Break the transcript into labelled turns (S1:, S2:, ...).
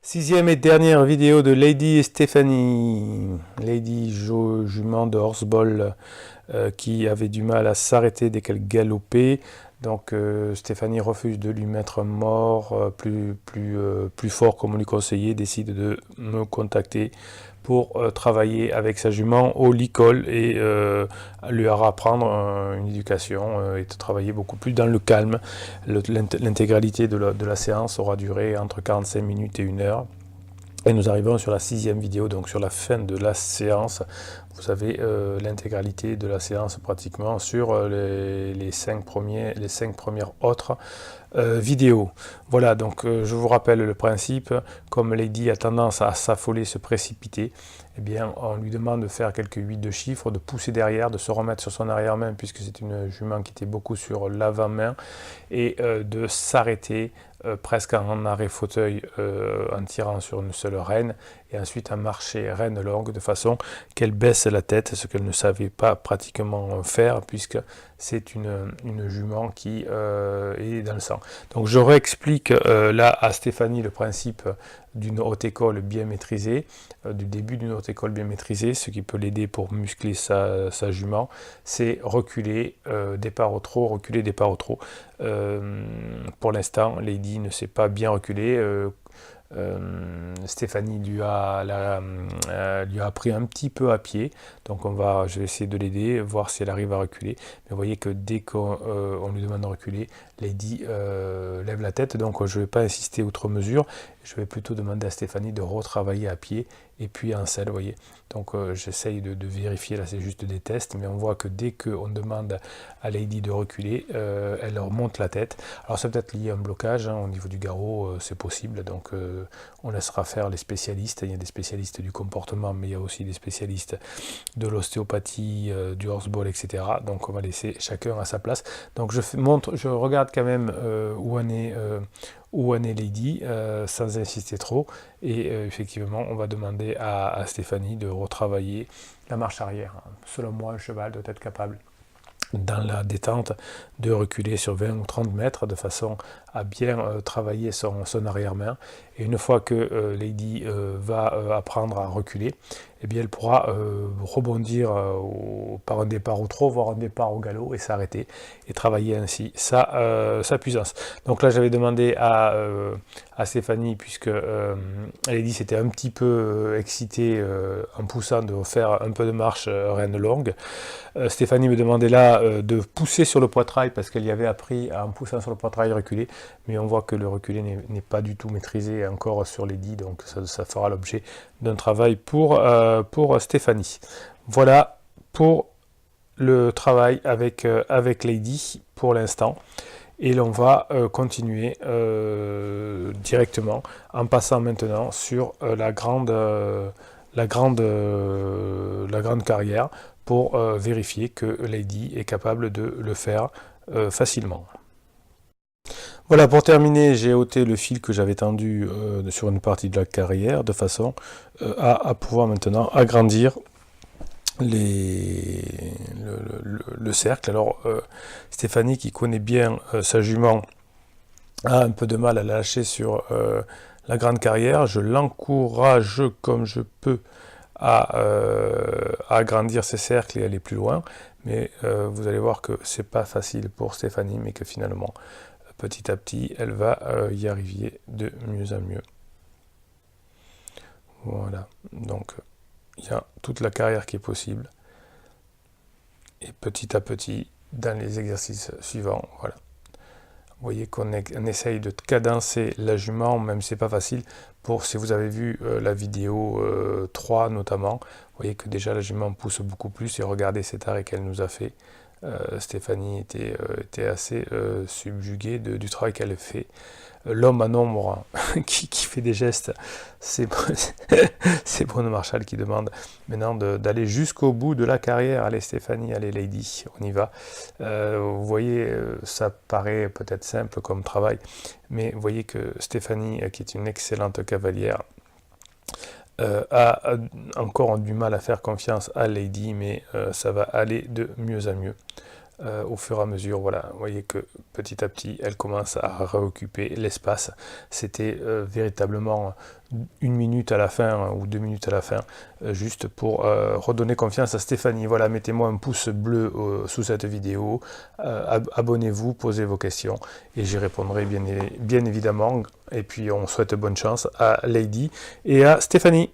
S1: Sixième et dernière vidéo de Lady et Stéphanie. Lady jument de Horseball qui avait du mal à s'arrêter dès qu'elle galopait. Donc Stéphanie refuse de lui mettre un mort plus fort comme on lui conseillait, décide de me contacter pour travailler avec sa jument au licol et lui apprendre une éducation et de travailler beaucoup plus dans le calme. L'intégralité de la séance aura duré entre 45 minutes et 1 heure. Et nous arrivons sur la sixième vidéo, donc sur la fin de la séance. Vous avez l'intégralité de la séance pratiquement sur les cinq premières autres vidéos. Voilà, donc je vous rappelle le principe. Comme Lady a tendance à s'affoler, se précipiter, eh bien, on lui demande de faire quelques 8 de chiffres, de pousser derrière, de se remettre sur son arrière-main, puisque c'est une jument qui était beaucoup sur l'avant-main, et de s'arrêter presque en arrêt fauteuil en tirant sur une seule reine et ensuite en marcher reine longue de façon qu'elle baisse la tête, ce qu'elle ne savait pas pratiquement faire puisque c'est une jument qui est dans le sang. Donc je réexplique là à Stéphanie le principe d'une haute école bien maîtrisée, du début d'une haute école bien maîtrisée, ce qui peut l'aider pour muscler sa jument, c'est reculer, départ au trot, reculer, départ au trot. Pour l'instant, Lady ne s'est pas bien reculée. Stéphanie lui a appris un petit peu à pied, donc je vais essayer de l'aider, voir si elle arrive à reculer. Mais vous voyez que dès qu'on lui demande de reculer, Lady lève la tête, donc je ne vais pas insister outre mesure, je vais plutôt demander à Stéphanie de retravailler à pied et puis en selle, vous voyez. Donc j'essaye de vérifier, là c'est juste des tests, mais on voit que dès qu'on demande à Lady de reculer, elle remonte la tête. Alors c'est peut-être lié à un blocage au niveau du garrot, c'est possible, donc on laissera faire les spécialistes. Il y a des spécialistes du comportement, mais il y a aussi des spécialistes de l'ostéopathie, du horseball, etc. Donc on va laisser chacun à sa place. Donc je regarde quand même où en est Lady, sans insister trop. Et effectivement, on va demander à Stéphanie de retravailler la marche arrière. Selon moi, le cheval doit être capable, dans la détente, de reculer sur 20 ou 30 mètres de façon à bien travailler son arrière-main. Et une fois que Lady va apprendre à reculer, eh bien, elle pourra rebondir par un départ au trot, voire un départ au galop et s'arrêter et travailler ainsi sa puissance. Donc là, j'avais demandé à Stéphanie, puisque Lady s'était un petit peu excitée en poussant, de faire un peu de marche reine longue. Stéphanie me demandait là de pousser sur le poitrail parce qu'elle y avait appris en poussant sur le poitrail reculer, mais on voit que le reculer n'est pas du tout maîtrisé encore sur Lady, donc ça fera l'objet d'un travail pour Stéphanie. Voilà pour le travail avec Lady pour l'instant. Et l'on va continuer directement en passant maintenant sur la grande carrière pour vérifier que Lady est capable de le faire facilement. Voilà, pour terminer, j'ai ôté le fil que j'avais tendu sur une partie de la carrière de façon à pouvoir maintenant agrandir le cercle. Alors Stéphanie, qui connaît bien sa jument, a un peu de mal à la lâcher sur la grande carrière. Je l'encourage comme je peux à agrandir ses cercles et aller plus loin, mais vous allez voir que c'est pas facile pour Stéphanie, mais que finalement petit à petit elle va y arriver de mieux en mieux. Voilà, donc il y a toute la carrière qui est possible, et petit à petit dans les exercices suivants, voilà. Vous voyez qu'on essaye de cadencer la jument, même si c'est pas facile. Si vous avez vu la vidéo 3 notamment, vous voyez que déjà la jument pousse beaucoup plus, et regardez cet arrêt qu'elle nous a fait. Stéphanie était assez subjuguée du travail qu'elle fait. L'homme en ombre qui fait des gestes, c'est Bruno Marshall qui demande maintenant d'aller jusqu'au bout de la carrière. Allez Stéphanie, allez Lady, on y va. Vous voyez, ça paraît peut-être simple comme travail, mais vous voyez que Stéphanie, qui est une excellente cavalière, a encore du mal à faire confiance à Lady, mais ça va aller de mieux en mieux. au fur et à mesure. Voilà, vous voyez que petit à petit, elle commence à réoccuper l'espace. C'était véritablement 1 minute à la fin ou 2 minutes à la fin, juste pour redonner confiance à Stéphanie. Voilà, mettez-moi un pouce bleu sous cette vidéo, abonnez-vous, posez vos questions et j'y répondrai bien évidemment. Et puis on souhaite bonne chance à Lady et à Stéphanie.